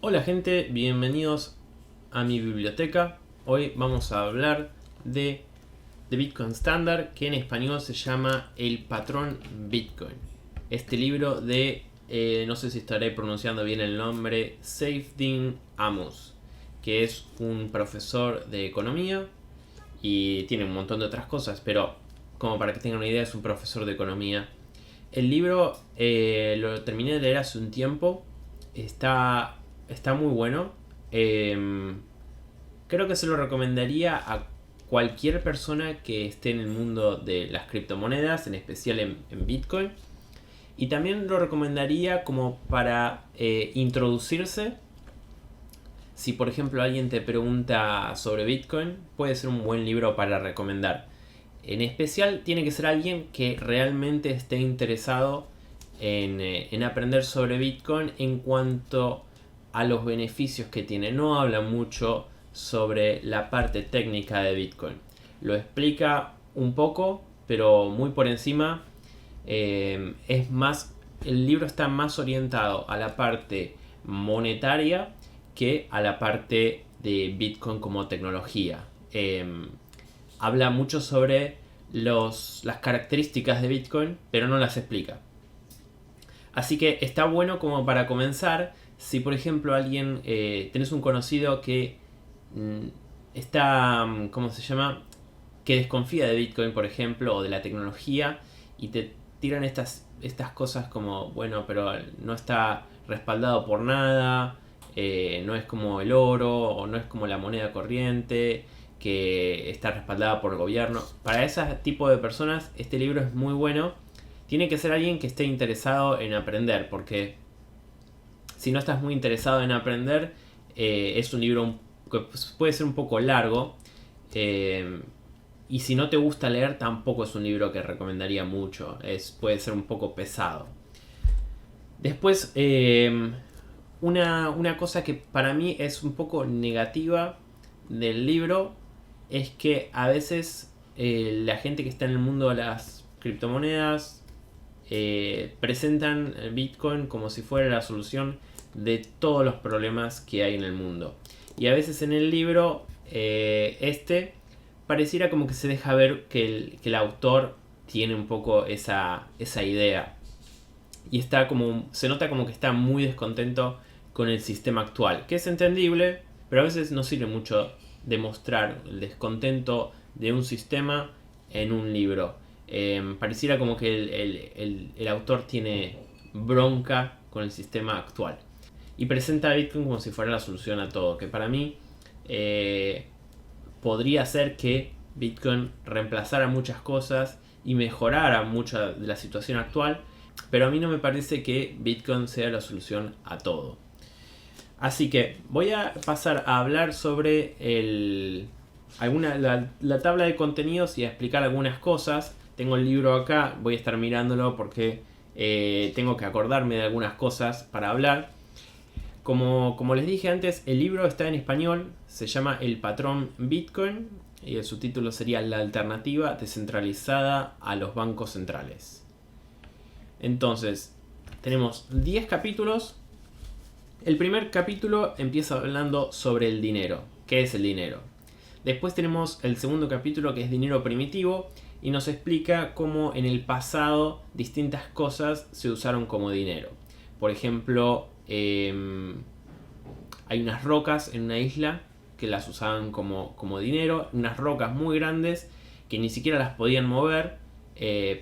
Hola gente, bienvenidos a mi biblioteca. Hoy vamos a hablar de Bitcoin Standard, que en español se llama El Patrón Bitcoin. Este libro no sé si estaré pronunciando bien el nombre, Seyfedin Amos, que es un profesor de economía y tiene un montón de otras cosas, pero como para que tengan una idea, es un profesor de economía. El libro lo terminé de leer hace un tiempo. Está muy bueno. Eh, Creo que se lo recomendaría a cualquier persona que esté en el mundo de las criptomonedas, en especial en Bitcoin. Y también lo recomendaría como para introducirse. Si por ejemplo alguien te pregunta sobre Bitcoin, puede ser un buen libro para recomendar. En especial tiene que ser alguien que realmente esté interesado en aprender sobre Bitcoin en cuanto a los beneficios que tiene. No habla mucho sobre la parte técnica de Bitcoin. Lo explica un poco, pero muy por encima. Es más, el libro está más orientado a la parte monetaria que a la parte de Bitcoin como tecnología. Habla mucho sobre las características de Bitcoin, pero no las explica. Así que está bueno como para comenzar. Si por ejemplo tenés un conocido que está, ¿cómo se llama? Que desconfía de Bitcoin, por ejemplo, o de la tecnología, y te tiran estas cosas como, bueno, pero no está respaldado por nada, no es como el oro, o no es como la moneda corriente, que está respaldada por el gobierno. Para ese tipo de personas, este libro es muy bueno. Tiene que ser alguien que esté interesado en aprender, porque si no estás muy interesado en aprender, es un libro que puede ser un poco largo. Y si no te gusta leer, tampoco es un libro que recomendaría mucho. Puede ser un poco pesado. Después, una cosa que para mí es un poco negativa del libro es que a veces la gente que está en el mundo de las criptomonedas presentan el Bitcoin como si fuera la solución de todos los problemas que hay en el mundo. Y a veces en el libro pareciera como que se deja ver que el autor tiene un poco esa idea. Y se nota como que está muy descontento con el sistema actual, que es entendible, pero a veces no sirve mucho demostrar el descontento de un sistema en un libro. Pareciera como que el autor tiene bronca con el sistema actual. Y presenta a Bitcoin como si fuera la solución a todo, que para mí podría ser que Bitcoin reemplazara muchas cosas y mejorara mucha de la situación actual, pero a mí no me parece que Bitcoin sea la solución a todo. Así que voy a pasar a hablar sobre la tabla de contenidos y a explicar algunas cosas. Tengo el libro acá, voy a estar mirándolo porque tengo que acordarme de algunas cosas para hablar. Como les dije antes, el libro está en español, se llama El Patrón Bitcoin y el subtítulo sería La alternativa descentralizada a los bancos centrales. Entonces, tenemos 10 capítulos. El primer capítulo empieza hablando sobre el dinero. ¿Qué es el dinero? Después tenemos el segundo capítulo, que es dinero primitivo, y nos explica cómo en el pasado distintas cosas se usaron como dinero. Por ejemplo, hay unas rocas en una isla que las usaban como dinero, unas rocas muy grandes que ni siquiera las podían mover,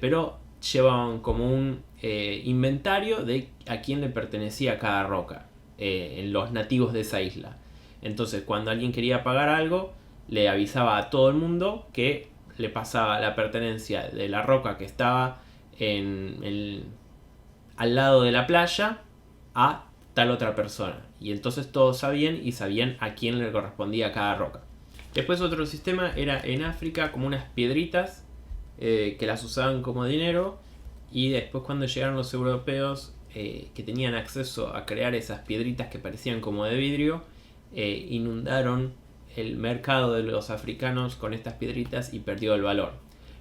pero llevaban como un inventario de a quién le pertenecía cada roca, en los nativos de esa isla. Entonces, cuando alguien quería pagar algo, le avisaba a todo el mundo que le pasaba la pertenencia de la roca que estaba al lado de la playa a tal otra persona. Y entonces todos sabían a quién le correspondía cada roca. Después otro sistema era en África como unas piedritas que las usaban como dinero. Y después cuando llegaron los europeos que tenían acceso a crear esas piedritas que parecían como de vidrio, inundaron el mercado de los africanos con estas piedritas y perdió el valor.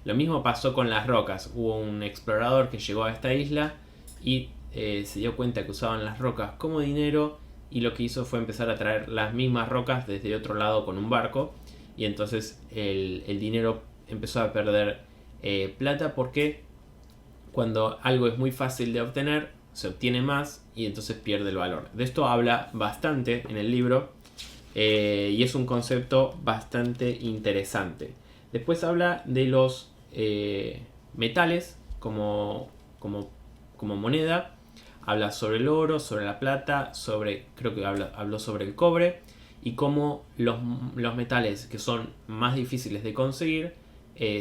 Lo mismo pasó con las rocas. Hubo un explorador que llegó a esta isla y se dio cuenta que usaban las rocas como dinero y lo que hizo fue empezar a traer las mismas rocas desde otro lado con un barco, y entonces el dinero empezó a perder plata, porque cuando algo es muy fácil de obtener, se obtiene más y entonces pierde el valor. De esto habla bastante en el libro, y es un concepto bastante interesante. Después habla de los metales como moneda. Habla sobre el oro, sobre la plata, creo que habló sobre el cobre, y cómo los metales que son más difíciles de conseguir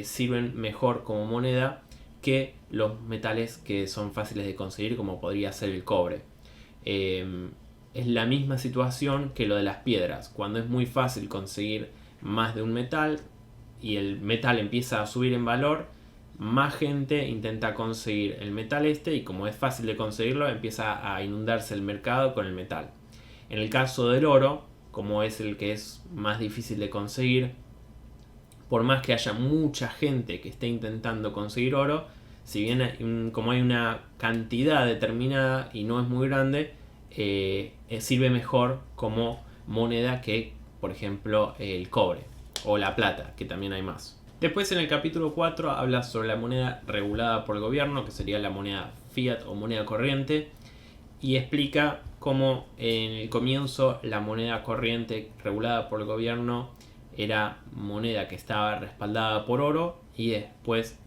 sirven mejor como moneda que los metales que son fáciles de conseguir, como podría ser el cobre. Es la misma situación que lo de las piedras. Cuando es muy fácil conseguir más de un metal y el metal empieza a subir en valor, más gente intenta conseguir el metal y como es fácil de conseguirlo, empieza a inundarse el mercado con el metal. En el caso del oro, como es el que es más difícil de conseguir, por más que haya mucha gente que esté intentando conseguir oro, si bien como hay una cantidad determinada y no es muy grande, sirve mejor como moneda que, por ejemplo, el cobre o la plata, que también hay más. Después, en el capítulo 4 habla sobre la moneda regulada por el gobierno, que sería la moneda fiat o moneda corriente, y explica cómo en el comienzo la moneda corriente regulada por el gobierno era moneda que estaba respaldada por oro, y después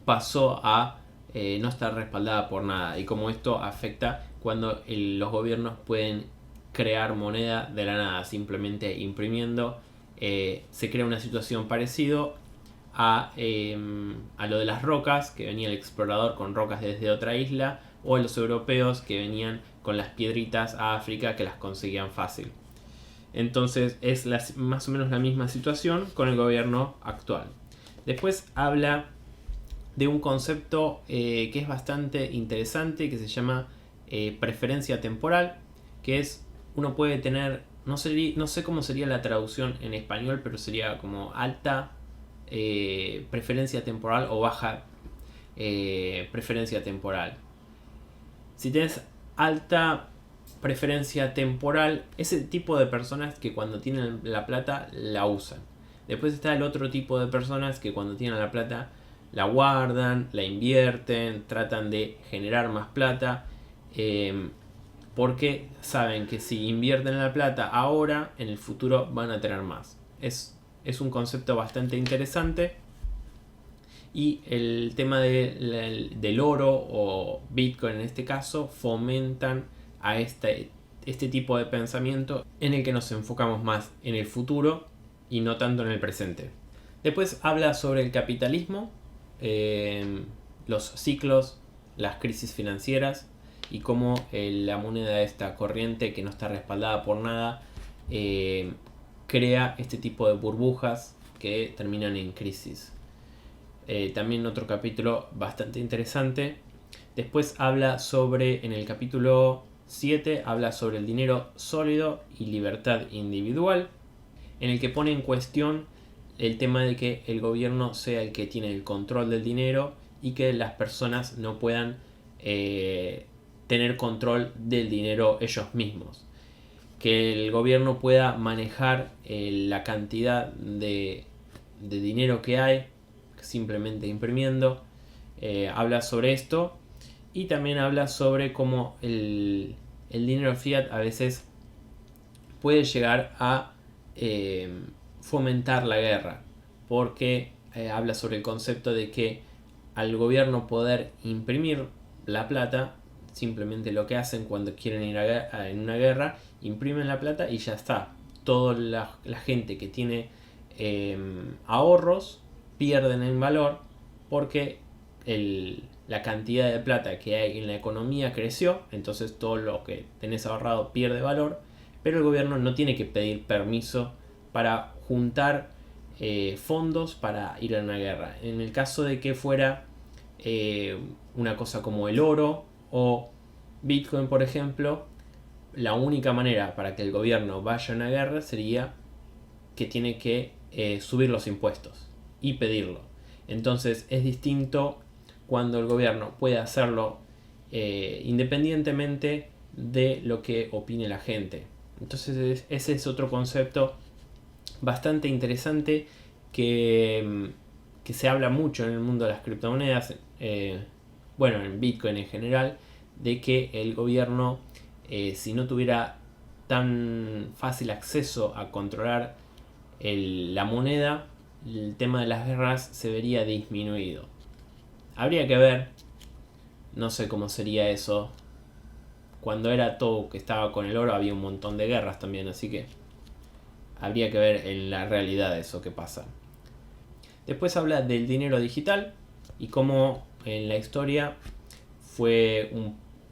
pasó a no estar respaldada por nada, y cómo esto afecta cuando los gobiernos pueden crear moneda de la nada, simplemente imprimiendo. Se crea una situación parecida a lo de las rocas, que venía el explorador con rocas desde otra isla, o los europeos que venían con las piedritas a África, que las conseguían fácil. Entonces es más o menos la misma situación con el gobierno actual. Después habla de un concepto que es bastante interesante, que se llama preferencia temporal, que es, uno puede tener, no sé cómo sería la traducción en español, pero sería como alta preferencia temporal o baja preferencia temporal. Si tienes alta preferencia temporal, es el tipo de personas que cuando tienen la plata la usan. Después está el otro tipo de personas que cuando tienen la plata la guardan, la invierten, tratan de generar más plata, porque saben que si invierten la plata ahora, en el futuro van a tener más. Es un concepto bastante interesante. Y el tema del oro o Bitcoin en este caso fomentan a este tipo de pensamiento, en el que nos enfocamos más en el futuro y no tanto en el presente. Después habla sobre el capitalismo, los ciclos, las crisis financieras, y cómo la moneda esta corriente, que no está respaldada por nada, crea este tipo de burbujas que terminan en crisis. También otro capítulo bastante interesante. Después habla sobre, en el capítulo 7, habla sobre el dinero sólido y libertad individual, en el que pone en cuestión el tema de que el gobierno sea el que tiene el control del dinero y que las personas no puedan tener control del dinero ellos mismos. Que el gobierno pueda manejar la cantidad de dinero que hay, simplemente imprimiendo. Habla sobre esto, y también habla sobre cómo el dinero fiat a veces puede llegar a fomentar la guerra, porque habla sobre el concepto de que al gobierno poder imprimir la plata, simplemente lo que hacen cuando quieren ir en una guerra, imprimen la plata y ya está. Toda la gente que tiene ahorros pierden en valor, porque la cantidad de plata que hay en la economía creció, entonces todo lo que tenés ahorrado pierde valor, pero el gobierno no tiene que pedir permiso para juntar fondos para ir a una guerra. En el caso de que fuera una cosa como el oro o Bitcoin, por ejemplo, la única manera para que el gobierno vaya a una guerra sería que tiene que subir los impuestos y pedirlo. Entonces es distinto cuando el gobierno puede hacerlo independientemente de lo que opine la gente. Entonces ese es otro concepto bastante interesante que se habla mucho en el mundo de las criptomonedas, bueno, en Bitcoin en general, de que el gobierno, si no tuviera tan fácil acceso a controlar la moneda, el tema de las guerras se vería disminuido. Habría que ver, no sé cómo sería eso. Cuando era todo que estaba con el oro había un montón de guerras también, así que habría que ver en la realidad eso que pasa. Después habla del dinero digital y cómo en la historia fue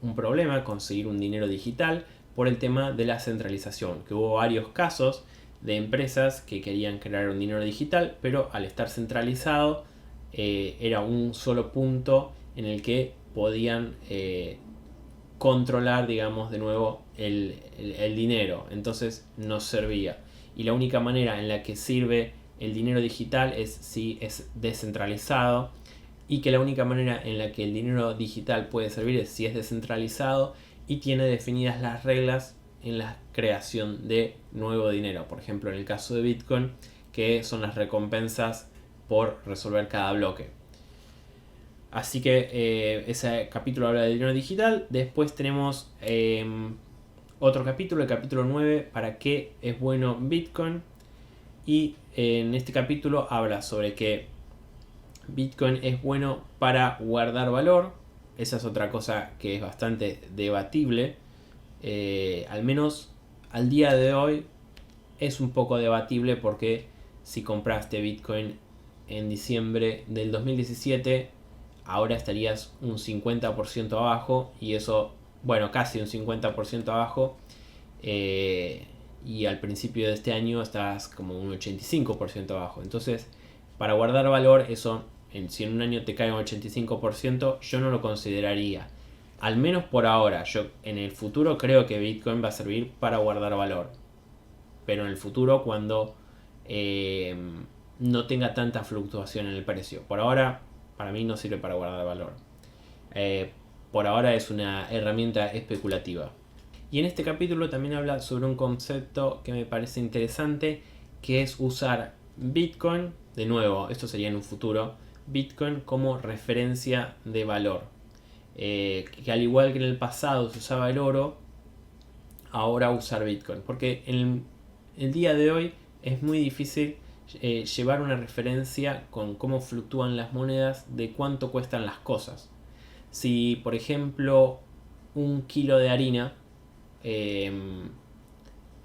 un problema conseguir un dinero digital por el tema de la centralización, que hubo varios casos de empresas que querían crear un dinero digital, pero al estar centralizado era un solo punto en el que podían controlar, digamos, de nuevo el dinero. Entonces no servía. Y la única manera en la que sirve el dinero digital es si es descentralizado, y que la única manera en la que el dinero digital puede servir es si es descentralizado y tiene definidas las reglas en la creación de nuevo dinero. Por ejemplo, en el caso de Bitcoin, que son las recompensas por resolver cada bloque. Así que ese capítulo habla del dinero digital. Después tenemos otro capítulo, el capítulo 9, para qué es bueno Bitcoin. Y en este capítulo habla sobre que Bitcoin es bueno para guardar valor. Esa es otra cosa que es bastante debatible. Al menos al día de hoy es un poco debatible, porque si compraste Bitcoin en diciembre del 2017, ahora estarías un 50% abajo, y eso, bueno, casi un 50% abajo, y al principio de este año estás como un 85% abajo. Entonces, para guardar valor, eso, si en un año te cae un 85%, yo no lo consideraría. Al menos por ahora. Yo en el futuro creo que Bitcoin va a servir para guardar valor, pero en el futuro, cuando no tenga tanta fluctuación en el precio. Por ahora, para mí no sirve para guardar valor. Por ahora es una herramienta especulativa. Y en este capítulo también habla sobre un concepto que me parece interesante, que es usar Bitcoin, de nuevo, esto sería en un futuro, Bitcoin como referencia de valor. Que al igual que en el pasado se usaba el oro, ahora usar Bitcoin. Porque en el día de hoy es muy difícil llevar una referencia con cómo fluctúan las monedas, de cuánto cuestan las cosas. Si, por ejemplo, un kilo de harina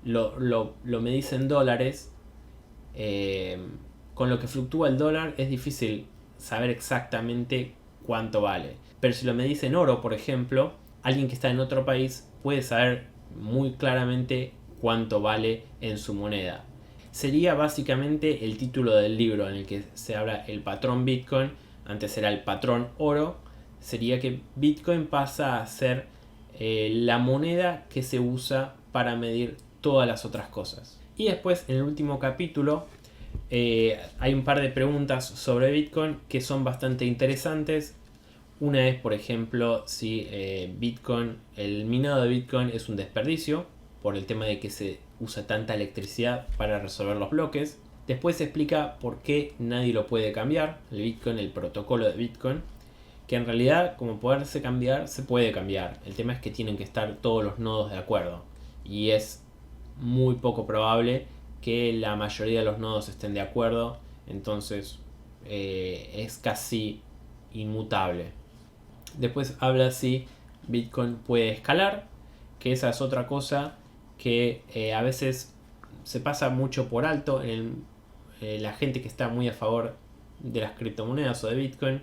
lo medís en dólares, con lo que fluctúa el dólar es difícil saber exactamente cuánto vale. Pero si lo medís en oro, por ejemplo, alguien que está en otro país puede saber muy claramente cuánto vale en su moneda. Sería básicamente el título del libro en el que se habla el patrón Bitcoin. Antes era el patrón oro. Sería que Bitcoin pasa a ser la moneda que se usa para medir todas las otras cosas. Y después, en el último capítulo, hay un par de preguntas sobre Bitcoin que son bastante interesantes. Una es, por ejemplo, si Bitcoin, el minado de Bitcoin es un desperdicio, por el tema de que se usa tanta electricidad para resolver los bloques. Después se explica por qué nadie lo puede cambiar, el Bitcoin, el protocolo de Bitcoin, que en realidad, como poderse cambiar, se puede cambiar. El tema es que tienen que estar todos los nodos de acuerdo, y es muy poco probable que la mayoría de los nodos estén de acuerdo. Entonces es casi inmutable. Después habla si Bitcoin puede escalar, que esa es otra cosa que a veces se pasa mucho por alto en la gente que está muy a favor de las criptomonedas o de Bitcoin.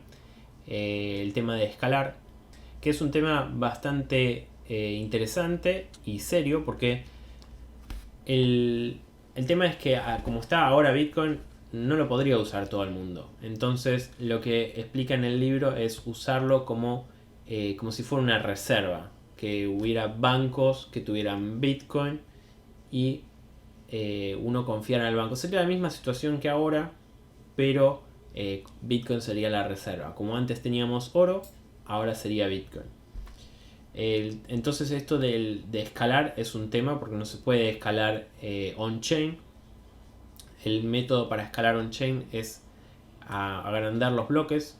El tema de escalar, que es un tema bastante interesante y serio, porque el tema es que como está ahora Bitcoin, no lo podría usar todo el mundo. Entonces lo que explica en el libro es usarlo como si fuera una reserva, que hubiera bancos que tuvieran Bitcoin y uno confiara en el banco. Sería la misma situación que ahora, pero Bitcoin sería la reserva. Como antes teníamos oro, ahora sería Bitcoin. Entonces esto de escalar es un tema porque no se puede escalar on-chain. El método para escalar on-chain es agrandar los bloques,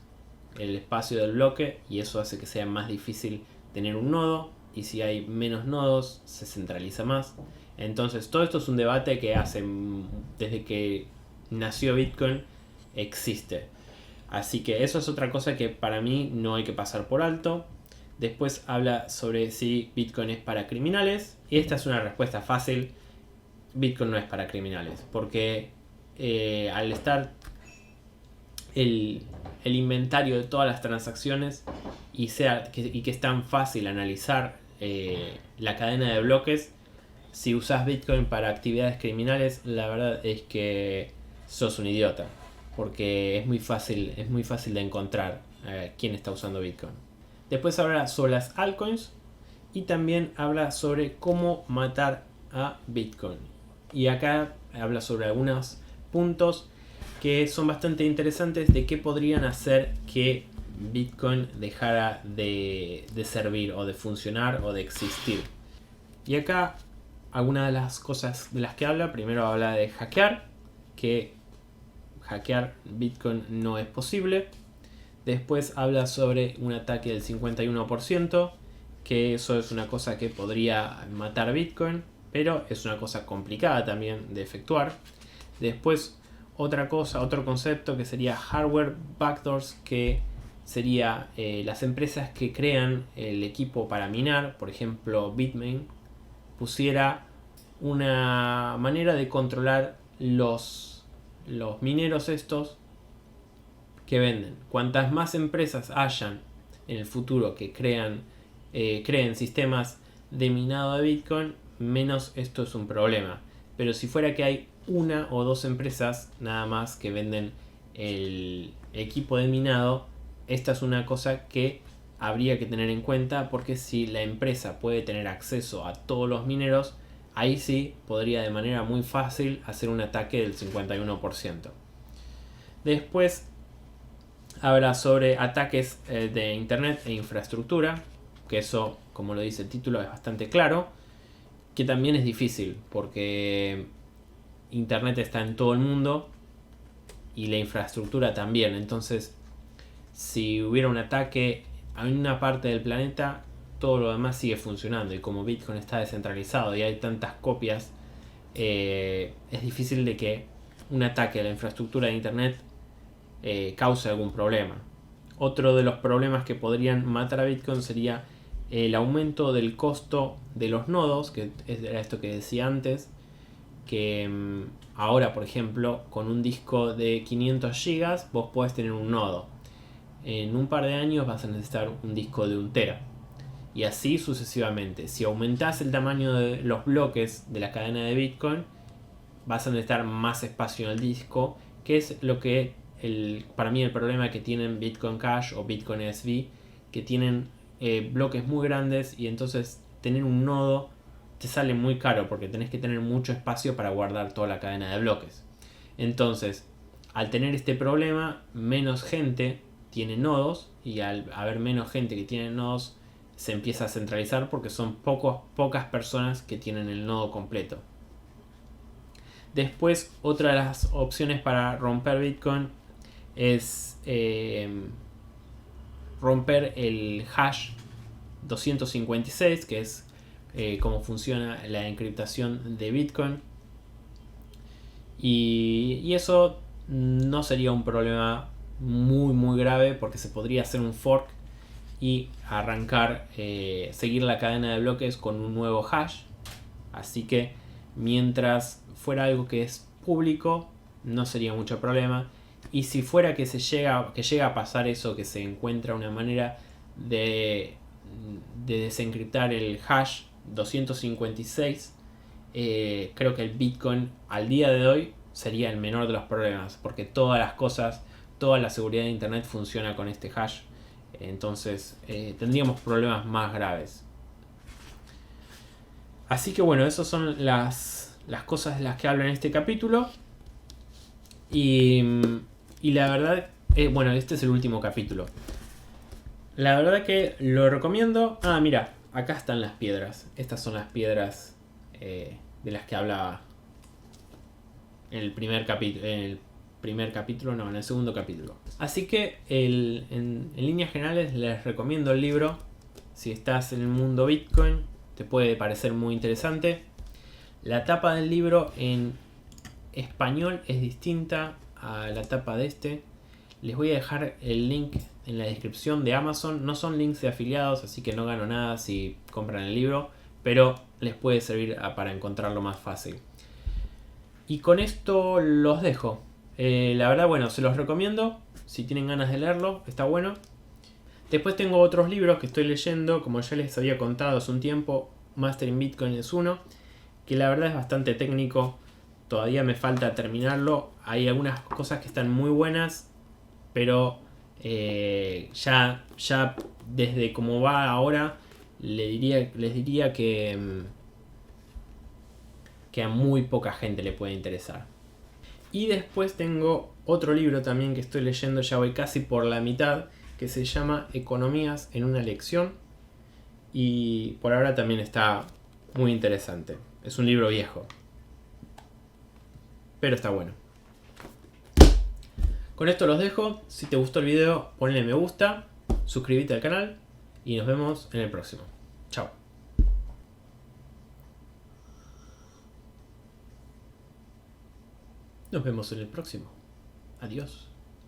el espacio del bloque, y eso hace que sea más difícil tener un nodo, y si hay menos nodos se centraliza más. Entonces todo esto es un debate que desde que nació Bitcoin existe. Así que eso es otra cosa que para mí no hay que pasar por alto. Después habla sobre si Bitcoin es para criminales, y esta es una respuesta fácil. Bitcoin no es para criminales, porque al estar el inventario de todas las transacciones y que es tan fácil analizar la cadena de bloques, si usas Bitcoin para actividades criminales, la verdad es que sos un idiota, porque es muy fácil de encontrar quién está usando Bitcoin. Después habla sobre las altcoins y también habla sobre cómo matar a Bitcoin. Y acá habla sobre algunos puntos que son bastante interesantes de qué podrían hacer que Bitcoin dejara de servir o de funcionar o de existir. Y acá algunas de las cosas de las que habla, primero habla de hackear, que hackear Bitcoin no es posible. Después habla sobre un ataque del 51%, que eso es una cosa que podría matar Bitcoin, pero es una cosa complicada también de efectuar. Después otro concepto que sería hardware backdoors, que sería las empresas que crean el equipo para minar. Por ejemplo, Bitmain pusiera una manera de controlar los mineros estos que venden. Cuantas más empresas hayan en el futuro que creen sistemas de minado de Bitcoin, menos esto es un problema. Pero si fuera que hay una o dos empresas nada más que venden el equipo de minado, esta es una cosa que habría que tener en cuenta, porque si la empresa puede tener acceso a todos los mineros, ahí sí podría de manera muy fácil hacer un ataque del 51%. Después habla sobre ataques de internet e infraestructura, que eso, como lo dice el título, es bastante claro, que también es difícil porque internet está en todo el mundo y la infraestructura también. Entonces, si hubiera un ataque en una parte del planeta, todo lo demás sigue funcionando, y como Bitcoin está descentralizado y hay tantas copias, es difícil de que un ataque a la infraestructura de internet cause algún problema. Otro de los problemas que podrían matar a Bitcoin sería el aumento del costo de los nodos, que era esto que decía antes, que ahora, por ejemplo, con un disco de 500 GB vos podés tener un nodo. En un par de años vas a necesitar un disco de 1 tera, y así sucesivamente. Si aumentás el tamaño de los bloques de la cadena de Bitcoin, vas a necesitar más espacio en el disco, que es lo que para mí el problema que tienen Bitcoin Cash o Bitcoin SV, que tienen bloques muy grandes, y entonces tener un nodo te sale muy caro porque tenés que tener mucho espacio para guardar toda la cadena de bloques. Entonces, al tener este problema, menos gente tiene nodos, y al haber menos gente que tiene nodos, se empieza a centralizar porque son pocas personas que tienen el nodo completo. Después, otra de las opciones para romper Bitcoin es romper el hash 256, que es cómo funciona la encriptación de Bitcoin. Y eso no sería un problema muy grave, porque se podría hacer un fork y arrancar, seguir la cadena de bloques con un nuevo hash. Así que mientras fuera algo que es público, no sería mucho problema. Y si fuera que llega a pasar eso, que se encuentra una manera de desencriptar el hash 256, creo que el Bitcoin al día de hoy sería el menor de los problemas, porque toda la seguridad de internet funciona con este hash. Entonces tendríamos problemas más graves. Así que bueno, esas son las cosas de las que hablo en este capítulo. Y la verdad, bueno, este es el último capítulo. La verdad que lo recomiendo. Mira, acá están las piedras. Estas son las piedras de las que hablaba en el primer capítulo. En el segundo capítulo. Así que en líneas generales les recomiendo el libro. Si estás en el mundo Bitcoin, te puede parecer muy interesante. La tapa del libro en español es distinta a la tapa de este. Les voy a dejar el link en la descripción de Amazon. No son links de afiliados, así que no gano nada si compran el libro, pero les puede servir para encontrarlo más fácil. Y con esto los dejo. La verdad, bueno, se los recomiendo. Si tienen ganas de leerlo, está bueno. Después tengo otros libros que estoy leyendo. Como ya les había contado hace un tiempo, Mastering Bitcoin es uno, que la verdad es bastante técnico. Todavía me falta terminarlo. Hay algunas cosas que están muy buenas, pero ya desde como va ahora, les diría que a muy poca gente le puede interesar. Y después tengo otro libro también que estoy leyendo, ya voy casi por la mitad, que se llama Economías en una lección. Y por ahora también está muy interesante. Es un libro viejo, pero está bueno. Con esto los dejo. Si te gustó el video, ponle me gusta, suscríbete al canal y nos vemos en el próximo. Chao. Nos vemos en el próximo. Adiós.